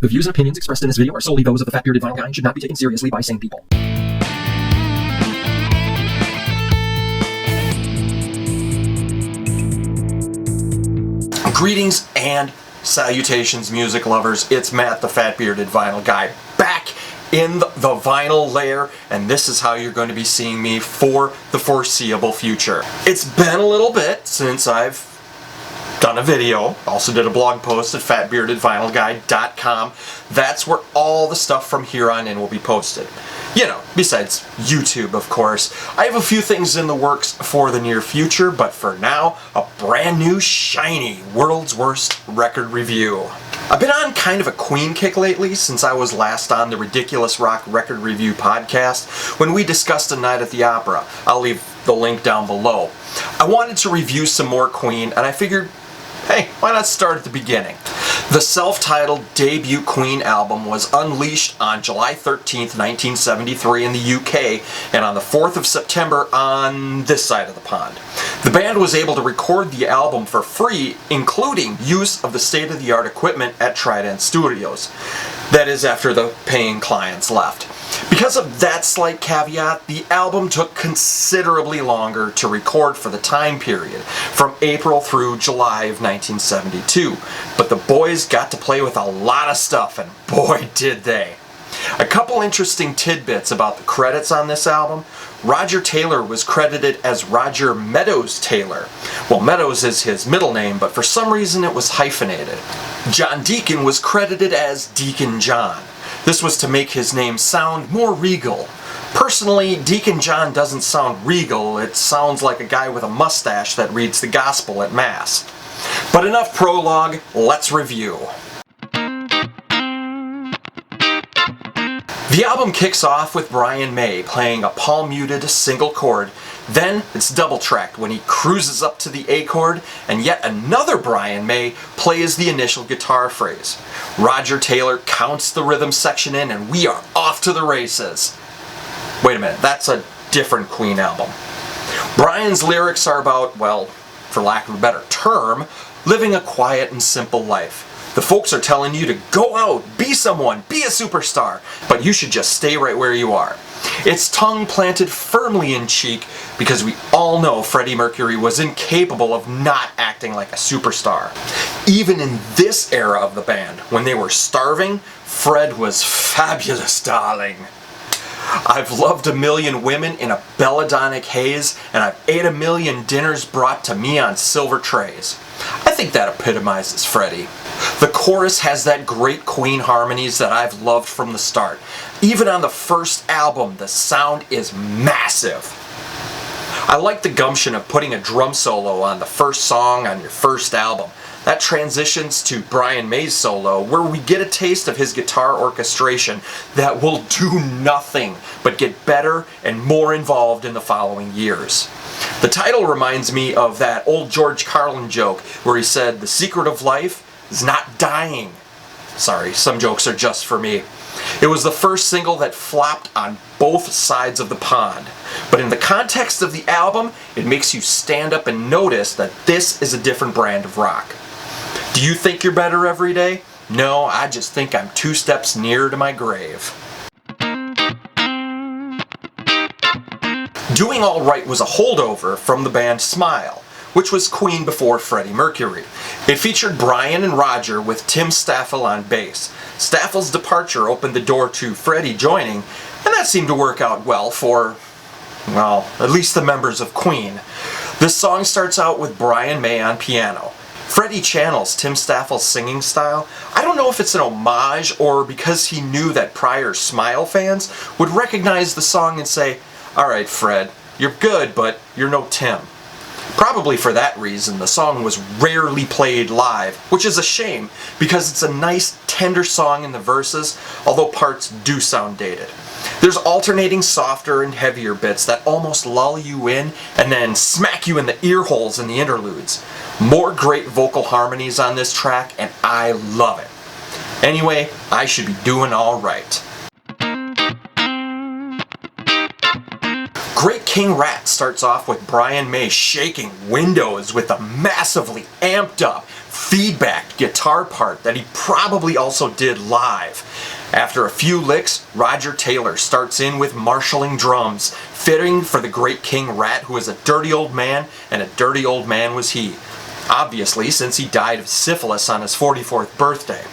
The views and opinions expressed in this video are solely those of the Fat Bearded Vinyl Guy and should not be taken seriously by sane people. Greetings and salutations, music lovers. It's Matt, the Fat Bearded Vinyl Guy, back in the vinyl lair, and this is how you're going to be seeing me for the foreseeable future. It's been a little bit since I've done a video. Also did a blog post at fatbeardedvinylguy.com. That's where all the stuff from here on in will be posted. You know, besides YouTube, of course. I have a few things in the works for the near future, but for now, a brand new, shiny World's Worst Record Review. I've been on kind of a Queen kick lately since I was last on the Ridiculous Rock Record Review podcast when we discussed A Night at the Opera. I'll leave the link down below. I wanted to review some more Queen, and I figured, hey, why not start at the beginning? The self-titled debut Queen album was unleashed on July 13th, 1973 in the UK, and on the 4th of September on this side of the pond. The band was able to record the album for free, including use of the state-of-the-art equipment at Trident Studios. That is, after the paying clients left. Because of that slight caveat, the album took considerably longer to record for the time period, from April through July of 1972. But the boys got to play with a lot of stuff, and boy did they. A couple interesting tidbits about the credits on this album. Roger Taylor was credited as Roger Meadows Taylor. Well, Meadows is his middle name, but for some reason it was hyphenated. John Deacon was credited as Deacon John. This was to make his name sound more regal. Personally, Deacon John doesn't sound regal, it sounds like a guy with a mustache that reads the gospel at Mass. But enough prologue, let's review. The album kicks off with Brian May playing a palm-muted single chord, then it's double-tracked when he cruises up to the A chord, and yet another Brian May plays the initial guitar phrase. Roger Taylor counts the rhythm section in, and we are off to the races. Wait a minute, that's a different Queen album. Brian's lyrics are about, well, for lack of a better term, living a quiet and simple life. The folks are telling you to go out, be someone, be a superstar, but you should just stay right where you are. It's tongue planted firmly in cheek because we all know Freddie Mercury was incapable of not acting like a superstar. Even in this era of the band, when they were starving, Fred was fabulous, darling. I've loved a million women in a belladonic haze, and I've ate a million dinners brought to me on silver trays. I think that epitomizes Freddie. The chorus has that great Queen harmonies that I've loved from the start. Even on the first album, the sound is massive. I like the gumption of putting a drum solo on the first song on your first album. That transitions to Brian May's solo, where we get a taste of his guitar orchestration that will do nothing but get better and more involved in the following years. The title reminds me of that old George Carlin joke where he said, "The secret of life is not dying." Sorry, some jokes are just for me. It was the first single that flopped on both sides of the pond. But in the context of the album, it makes you stand up and notice that this is a different brand of rock. Do you think you're better every day? No, I just think I'm 2 steps nearer to my grave. Doing All Right was a holdover from the band Smile, which was Queen before Freddie Mercury. It featured Brian and Roger with Tim Staffel on bass. Staffel's departure opened the door to Freddie joining, and that seemed to work out well for, well, at least the members of Queen. This song starts out with Brian May on piano. Freddie channels Tim Staffel's singing style. I don't know if it's an homage or because he knew that prior Smile fans would recognize the song and say, "Alright Fred, you're good, but you're no Tim." Probably for that reason, the song was rarely played live, which is a shame because it's a nice, tender song in the verses, although parts do sound dated. There's alternating softer and heavier bits that almost lull you in and then smack you in the ear holes in the interludes. More great vocal harmonies on this track, and I love it. Anyway, I should be doing all right. Great King starts off with Brian May shaking windows with a massively amped up, feedback guitar part that he probably also did live. After a few licks, Roger Taylor starts in with marshalling drums, fitting for the great King Rat, who is a dirty old man, and a dirty old man was he. Obviously, since he died of syphilis on his 44th birthday.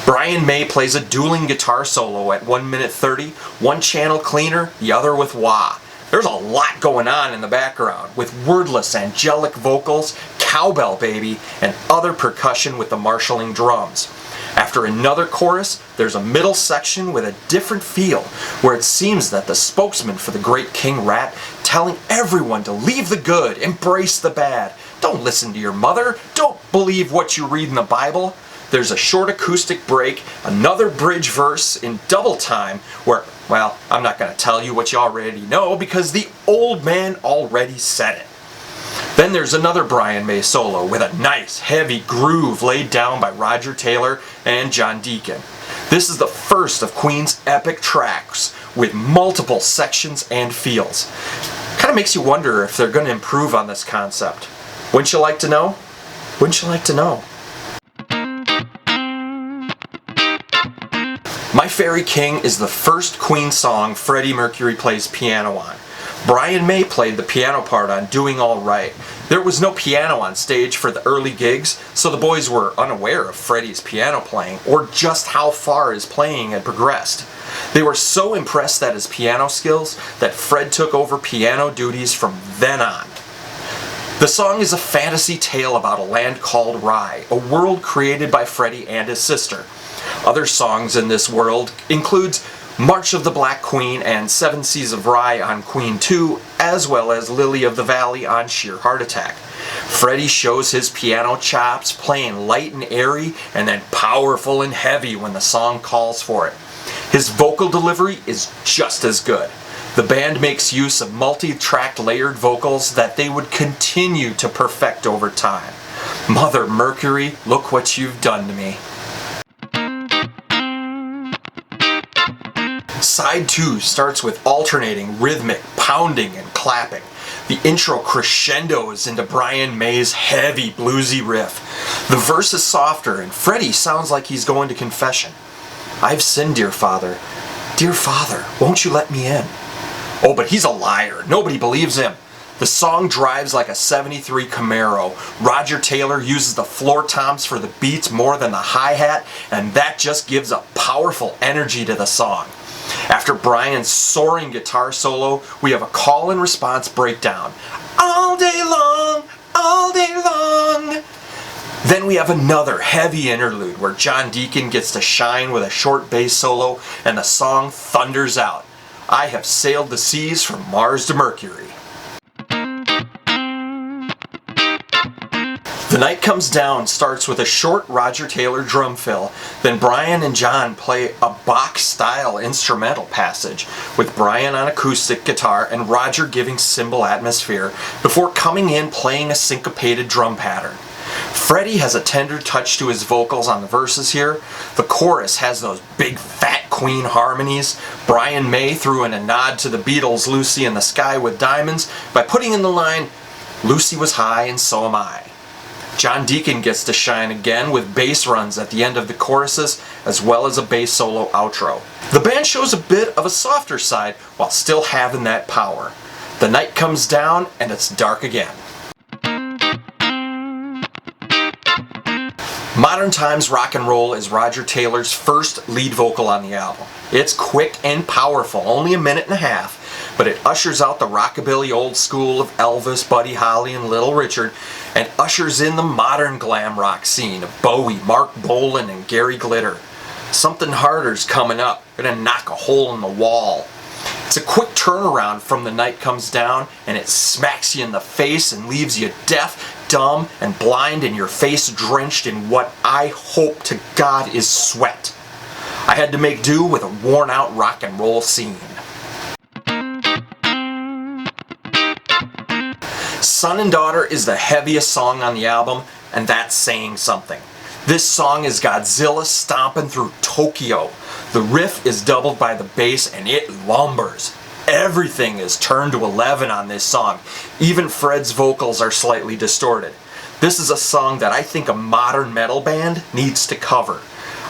Brian May plays a dueling guitar solo at 1 minute 30, one channel cleaner, the other with wah. There's a lot going on in the background, with wordless angelic vocals, cowbell baby, and other percussion with the marshalling drums. After another chorus, there's a middle section with a different feel, where it seems that the spokesman for the great King Rat telling everyone to leave the good, embrace the bad. Don't listen to your mother. Don't believe what you read in the Bible. There's a short acoustic break, another bridge verse in double time where, well, I'm not going to tell you what you already know because the old man already said it. Then there's another Brian May solo with a nice heavy groove laid down by Roger Taylor and John Deacon. This is the first of Queen's epic tracks with multiple sections and feels. Kind of makes you wonder if they're going to improve on this concept. Wouldn't you like to know? Wouldn't you like to know? My Fairy King is the first Queen song Freddie Mercury plays piano on. Brian May played the piano part on Doing All Right. There was no piano on stage for the early gigs, so the boys were unaware of Freddie's piano playing or just how far his playing had progressed. They were so impressed at his piano skills that Fred took over piano duties from then on. The song is a fantasy tale about a land called Rye, a world created by Freddie and his sister. Other songs in this world includes March of the Black Queen and Seven Seas of Rye on Queen 2, as well as Lily of the Valley on Sheer Heart Attack. Freddie shows his piano chops, playing light and airy, and then powerful and heavy when the song calls for it. His vocal delivery is just as good. The band makes use of multi-tracked layered vocals that they would continue to perfect over time. Mother Mercury, look what you've done to me. Side 2 starts with alternating rhythmic pounding and clapping. The intro crescendos into Brian May's heavy bluesy riff. The verse is softer and Freddie sounds like he's going to confession. I've sinned, dear Father. Dear Father, won't you let me in? Oh, but he's a liar. Nobody believes him. The song drives like a 73 Camaro. Roger Taylor uses the floor toms for the beats more than the hi-hat, and that just gives a powerful energy to the song. After Brian's soaring guitar solo, we have a call and response breakdown. All day long, all day long. Then we have another heavy interlude where John Deacon gets to shine with a short bass solo and the song thunders out. I have sailed the seas from Mars to Mercury. The Night Comes Down starts with a short Roger Taylor drum fill, then Brian and John play a Bach-style instrumental passage, with Brian on acoustic guitar and Roger giving cymbal atmosphere, before coming in playing a syncopated drum pattern. Freddie has a tender touch to his vocals on the verses here. The chorus has those big fat Queen harmonies. Brian May threw in a nod to the Beatles' Lucy in the Sky with Diamonds by putting in the line, Lucy was high and so am I. John Deacon gets to shine again with bass runs at the end of the choruses, as well as a bass solo outro. The band shows a bit of a softer side while still having that power. The night comes down and it's dark again. Modern Times Rock and Roll is Roger Taylor's first lead vocal on the album. It's quick and powerful, only a minute and a half, but it ushers out the rockabilly old school of Elvis, Buddy Holly, and Little Richard, and ushers in the modern glam rock scene of Bowie, Mark Bolan, and Gary Glitter. Something harder's coming up, gonna knock a hole in the wall. It's a quick turnaround from The Night Comes Down, and it smacks you in the face and leaves you deaf, dumb, and blind, and your face drenched in what I hope to God is sweat. I had to make do with a worn-out rock and roll scene. Son and Daughter is the heaviest song on the album, and that's saying something. This song is Godzilla stomping through Tokyo. The riff is doubled by the bass and it lumbers. Everything is turned to 11 on this song. Even Fred's vocals are slightly distorted. This is a song that I think a modern metal band needs to cover.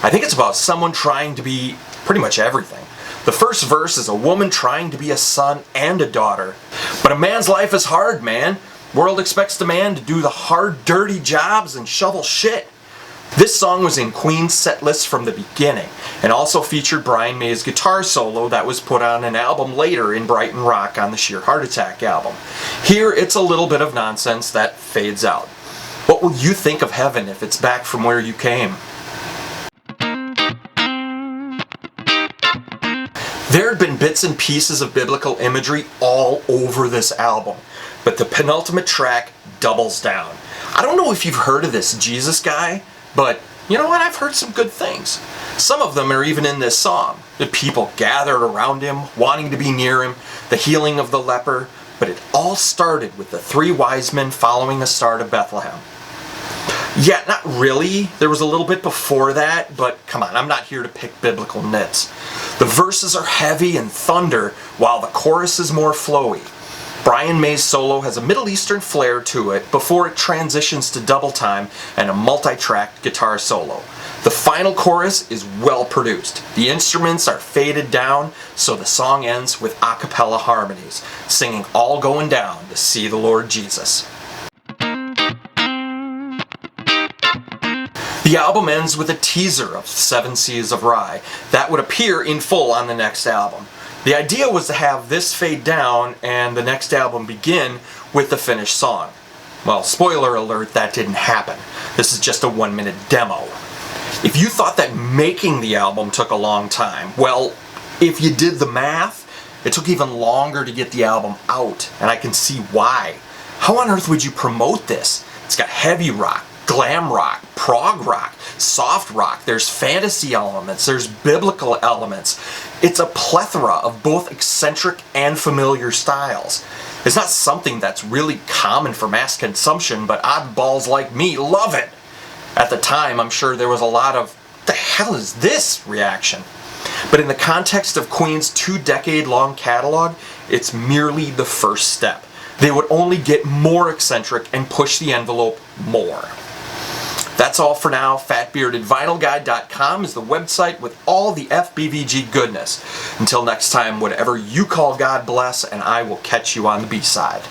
I think it's about someone trying to be pretty much everything. The first verse is a woman trying to be a son and a daughter. But a man's life is hard, man. World expects the man to do the hard, dirty jobs and shovel shit. This song was in Queen's set list from the beginning, and also featured Brian May's guitar solo that was put on an album later in Brighton Rock on the Sheer Heart Attack album. Here it's a little bit of nonsense that fades out. What will you think of heaven if it's back from where you came? There had been bits and pieces of biblical imagery all over this album, but the penultimate track doubles down. I don't know if you've heard of this Jesus guy, but you know what? I've heard some good things. Some of them are even in this song. The people gathered around him, wanting to be near him, the healing of the leper, but it all started with the 3 wise men following the star to Bethlehem. Yeah, not really. There was a little bit before that, but come on, I'm not here to pick biblical nits. The verses are heavy and thunder, while the chorus is more flowy. Brian May's solo has a Middle Eastern flair to it before it transitions to double time and a multi-track guitar solo. The final chorus is well produced. The instruments are faded down, so the song ends with a cappella harmonies, singing All Going Down to See the Lord Jesus. The album ends with a teaser of 7 Seas of Rye that would appear in full on the next album. The idea was to have this fade down and the next album begin with the finished song. Well, spoiler alert, that didn't happen. This is just a 1-minute demo. If you thought that making the album took a long time, well, if you did the math, it took even longer to get the album out, and I can see why. How on earth would you promote this? It's got heavy rock, glam rock, prog rock, soft rock, there's fantasy elements, there's biblical elements. It's a plethora of both eccentric and familiar styles. It's not something that's really common for mass consumption, but oddballs like me love it. At the time, I'm sure there was a lot of, "What the hell is this?" reaction. But in the context of Queen's 2-decade-long catalog, it's merely the first step. They would only get more eccentric and push the envelope more. That's all for now. FatBeardedVinylGuy.com is the website with all the FBVG goodness. Until next time, whatever you call God bless, and I will catch you on the B-side.